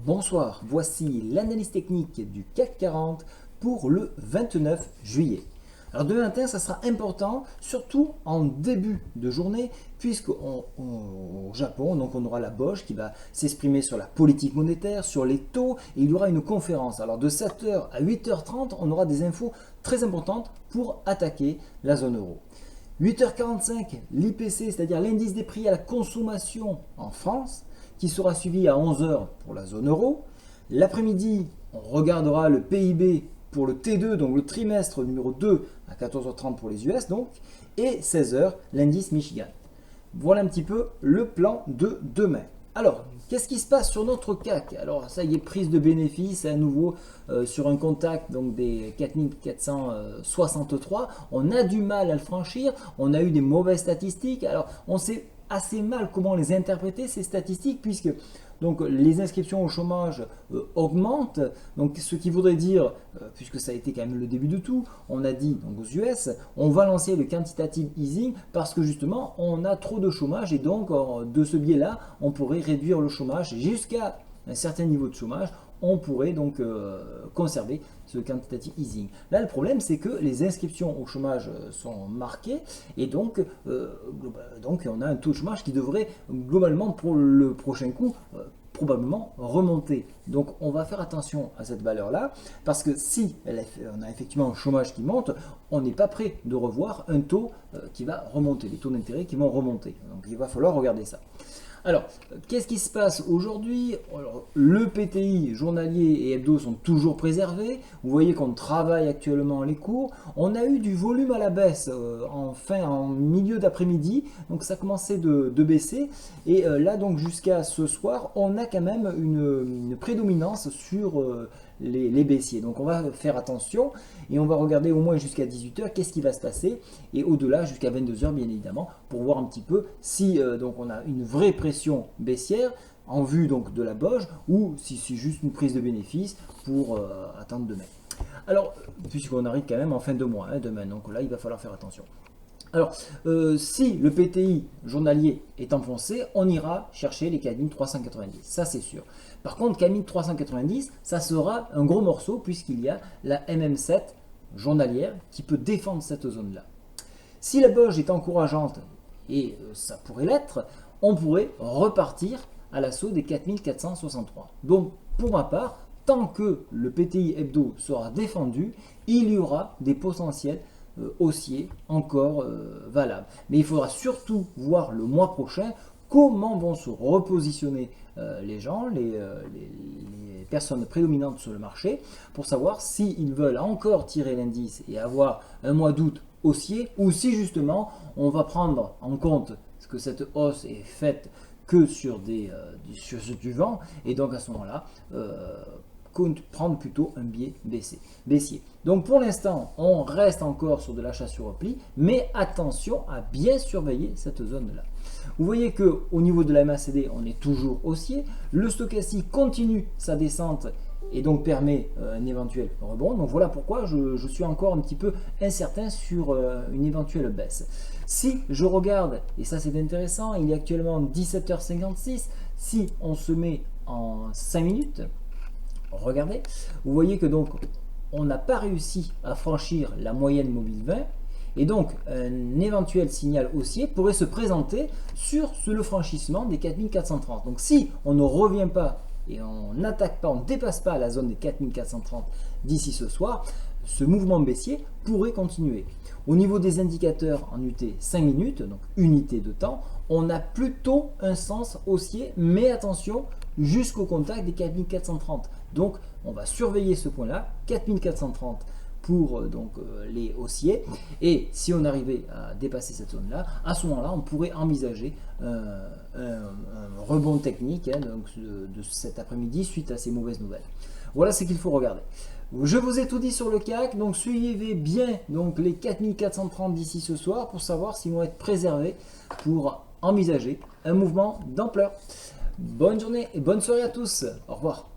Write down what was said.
Bonsoir, voici l'analyse technique du CAC 40 pour le 29 juillet. Alors demain matin, ça sera important, surtout en début de journée, puisqu'au Japon, donc on aura la BOJ qui va s'exprimer sur la politique monétaire, sur les taux, et il y aura une conférence. Alors de 7h à 8h30, on aura des infos très importantes pour attaquer la zone euro. 8h45, l'IPC, c'est-à-dire l'indice des prix à la consommation en France, qui sera suivi à 11h pour la zone euro. L'après-midi, on regardera le PIB pour le T2, donc le trimestre numéro 2 à 14h30 pour les US, donc, et 16h, l'indice Michigan. Voilà un petit peu le plan de demain. Alors, qu'est-ce qui se passe sur notre CAC? Alors, ça y est, prise de bénéfice à nouveau sur un contact donc des 4463. On a du mal à le franchir, on a eu des mauvaises statistiques. Alors, on sait assez mal comment les interpréter ces statistiques puisque donc les inscriptions au chômage augmentent, donc ce qui voudrait dire, puisque ça a été quand même le début de tout, on a dit donc aux US, on va lancer le quantitative easing parce que justement on a trop de chômage et donc de ce biais-là, on pourrait réduire le chômage jusqu'à un certain niveau de chômage, on pourrait donc conserver ce quantitative easing. Là, le problème, c'est que les inscriptions au chômage sont marquées et donc on a un taux de chômage qui devrait globalement pour le prochain coup probablement remonter. Donc on va faire attention à cette valeur-là parce que si on a effectivement un chômage qui monte, on n'est pas prêt de revoir un taux qui va remonter, les taux d'intérêt qui vont remonter. Donc il va falloir regarder ça. Alors, qu'est-ce qui se passe aujourd'hui? Le PTI journalier et hebdo sont toujours préservés. Vous voyez qu'on travaille actuellement les cours. On a eu du volume à la baisse en milieu d'après-midi. Donc ça commençait de baisser. Et là, donc jusqu'à ce soir, on a quand même une prédominance sur les baissiers. Donc on va faire attention et on va regarder au moins jusqu'à 18h qu'est-ce qui va se passer et au-delà jusqu'à 22h bien évidemment pour voir un petit peu si donc on a une vraie pression baissière en vue donc de la BOJ ou si c'est juste une prise de bénéfice pour attendre demain. Alors puisqu'on arrive quand même en fin de mois demain, donc là il va falloir faire attention. Alors, si le PTI journalier est enfoncé, on ira chercher les 4390, ça c'est sûr. Par contre, 4390, ça sera un gros morceau puisqu'il y a la MM7 journalière qui peut défendre cette zone-là. Si la BOJ est encourageante, et ça pourrait l'être, on pourrait repartir à l'assaut des 4463. Donc, pour ma part, tant que le PTI hebdo sera défendu, il y aura des potentiels haussier encore valable. Mais il faudra surtout voir le mois prochain comment vont se repositionner les gens, les personnes prédominantes sur le marché, pour savoir s'ils veulent encore tirer l'indice et avoir un mois d'août haussier, ou si justement on va prendre en compte que cette hausse est faite que sur du vent, et donc à ce moment-là, prendre plutôt un biais baissier. Donc pour l'instant, on reste encore sur de l'achat sur repli, mais attention à bien surveiller cette zone-là. Vous voyez que au niveau de la MACD, on est toujours haussier. Le stochastique continue sa descente et donc permet un éventuel rebond. Donc voilà pourquoi je suis encore un petit peu incertain sur une éventuelle baisse. Si je regarde, et ça c'est intéressant, il est actuellement 17h56, si on se met en 5 minutes, regardez, vous voyez que donc on n'a pas réussi à franchir la moyenne mobile 20 et donc un éventuel signal haussier pourrait se présenter sur le franchissement des 4430. Donc si on ne revient pas et on n'attaque pas, on ne dépasse pas la zone des 4430 d'ici ce soir, ce mouvement baissier pourrait continuer. Au niveau des indicateurs en UT 5 minutes, donc unité de temps, on a plutôt un sens haussier, mais attention, jusqu'au contact des 4430. Donc on va surveiller ce point-là, 4430 pour les haussiers. Et si on arrivait à dépasser cette zone-là, à ce moment-là, on pourrait envisager un rebond technique donc, de cet après-midi suite à ces mauvaises nouvelles. Voilà ce qu'il faut regarder. Je vous ai tout dit sur le CAC, donc suivez bien donc, les 4430 d'ici ce soir pour savoir s'ils vont être préservés pour envisager un mouvement d'ampleur. Bonne journée et bonne soirée à tous. Au revoir.